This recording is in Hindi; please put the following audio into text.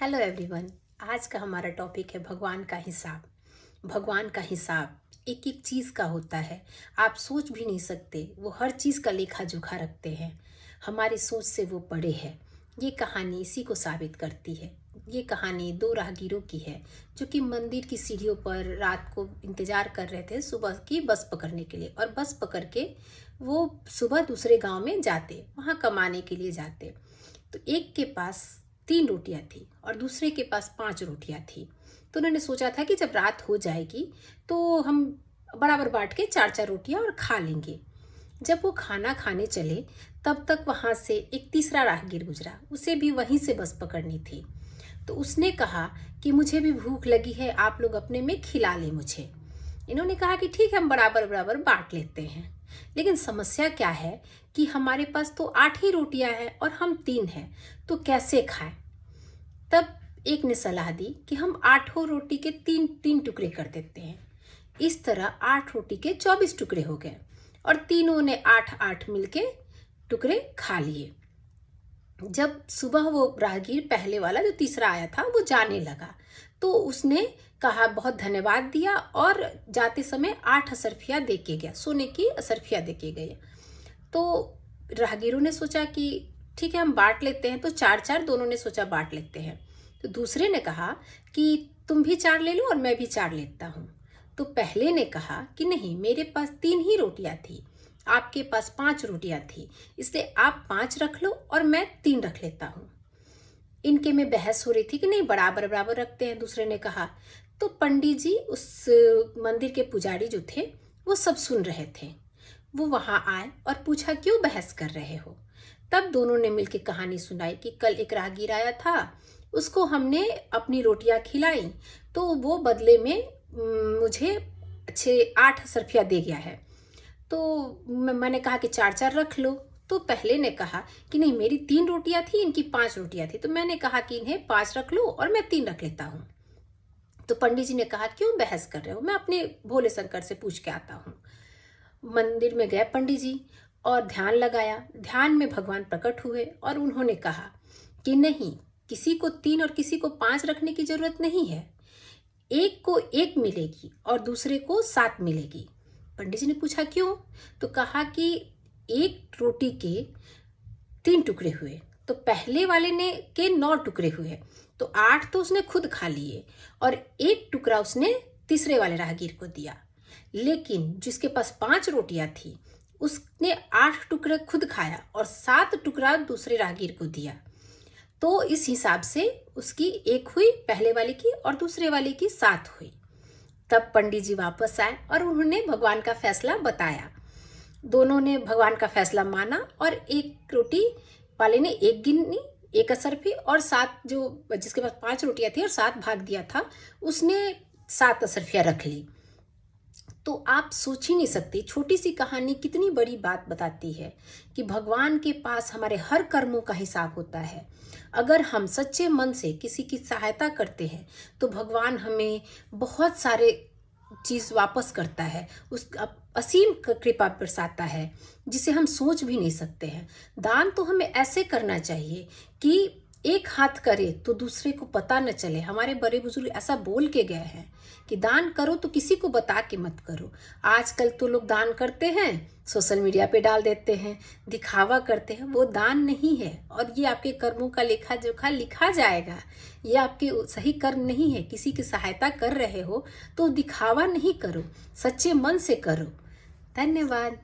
Hello everyone. आज का हमारा टॉपिक है भगवान का हिसाब। भगवान का हिसाब एक एक चीज़ का होता है। आप सोच भी नहीं सकते, वो हर चीज़ का लेखा जोखा रखते हैं। हमारी सोच से वो बड़े हैं। ये कहानी इसी को साबित करती है। ये कहानी दो राहगीरों की है जो कि मंदिर की सीढ़ियों पर रात को इंतज़ार कर रहे थे सुबह की बस पकड़ने के लिए, और बस पकड़ के वो सुबह दूसरे गांव में जाते, वहाँ कमाने के लिए जाते। तो एक के पास 3 रोटियां थी और दूसरे के पास 5 रोटियां थी। तो उन्होंने सोचा था कि जब रात हो जाएगी तो हम बराबर बांट के 4-4 रोटियां और खा लेंगे। जब वो खाना खाने चले तब तक वहां से एक तीसरा राहगीर गुजरा। उसे भी वहीं से बस पकड़नी थी। तो उसने कहा कि मुझे भी भूख लगी है, आप लोग अपने में खिला लें मुझे। इन्होंने कहा कि ठीक है, हम बराबर बराबर बांट लेते हैं। लेकिन समस्या क्या है कि हमारे पास तो 8 ही रोटियां हैं और हम 3 हैं, तो कैसे खाएं। तब एक ने सलाह दी कि हम 8 रोटी के 3-3 टुकड़े कर देते हैं। इस तरह 8 रोटी के 24 टुकड़े हो गए और तीनों ने 8-8 मिलके टुकड़े खा लिए। जब सुबह वो राहगीर पहले वाला जो तीसरा आया था वो जाने लगा, तो उसने कहा, बहुत धन्यवाद दिया और जाते समय 8 असरफिया दे के गया, सोने की असरफिया दे के गया। तो राहगीरों ने सोचा कि ठीक है, हम बांट लेते हैं। तो 4-4 दोनों ने सोचा बांट लेते हैं। तो दूसरे ने कहा कि तुम भी 4 ले लो और मैं भी 4 लेता हूँ। तो पहले ने कहा कि नहीं, मेरे पास 3 ही रोटियां थी, आपके पास 5 रोटियां थी, इसलिए आप 5 रख लो और मैं 3 रख लेता हूँ। इनके में बहस हो रही थी कि नहीं, बराबर बराबर रखते हैं, दूसरे ने कहा। तो पंडित जी, उस मंदिर के पुजारी जो थे, वो सब सुन रहे थे। वो वहां आए और पूछा, क्यों बहस कर रहे हो। तब दोनों ने मिलकर कहानी सुनाई कि कल एक राहगीर आया था, उसको हमने अपनी रोटियां खिलाई, तो वो बदले में मुझे 8 सरफिया दे गया है। तो मैंने कहा कि 4-4 रख लो। तो पहले ने कहा कि नहीं, मेरी 3 रोटियां थी, इनकी 5 रोटियां थी, तो मैंने कहा कि इन्हें 5 रख लो और मैं 3 रख लेता हूँ। तो पंडित जी ने कहा, क्यों बहस कर रहे हो, मैं अपने भोले शंकर से पूछ के आता हूँ। मंदिर में गए पंडित जी और ध्यान लगाया। ध्यान में भगवान प्रकट हुए और उन्होंने कहा कि नहीं, किसी को 3 और किसी को 5 रखने की जरूरत नहीं है। एक को 1 मिलेगी और दूसरे को 7 मिलेगी। पंडित जी ने पूछा, क्यों। तो कहा कि एक रोटी के 3 टुकड़े हुए, तो पहले वाले ने के 9 टुकड़े हुए, तो 8 तो उसने खुद खा लिए और 1 टुकड़ा उसने तीसरे वाले राहगीर को दिया। लेकिन जिसके पास 5 रोटियां थी, उसने 8 टुकड़े खुद खाया और 7 टुकड़ा दूसरे राहगीर को दिया। तो इस हिसाब से उसकी 1 हुई पहले वाले की और दूसरे वाले की 7 हुई। तब पंडित जी वापस आए और उन्होंने भगवान का फैसला बताया। दोनों ने भगवान का फैसला माना और 1 रोटी वाले ने 1 गिनी, 1 असरफी, और 7, जो जिसके पास 5 रोटियां थी और 7 भाग दिया था, उसने 7 असरफियां रख ली। तो आप सोच ही नहीं सकते, छोटी सी कहानी कितनी बड़ी बात बताती है कि भगवान के पास हमारे हर कर्मों का हिसाब होता है। अगर हम सच्चे मन से किसी की सहायता करते हैं तो भगवान हमें बहुत सारे चीज वापस करता है, उस असीम कृपा बरसाता है जिसे हम सोच भी नहीं सकते हैं। दान तो हमें ऐसे करना चाहिए कि एक हाथ करे तो दूसरे को पता न चले। हमारे बड़े बुजुर्ग ऐसा बोल के गए हैं कि दान करो तो किसी को बता के मत करो। आजकल तो लोग दान करते हैं, सोशल मीडिया पे डाल देते हैं, दिखावा करते हैं। वो दान नहीं है और ये आपके कर्मों का लेखा जोखा लिखा जाएगा। ये आपके सही कर्म नहीं है। किसी की सहायता कर रहे हो तो दिखावा नहीं करो, सच्चे मन से करो। धन्यवाद।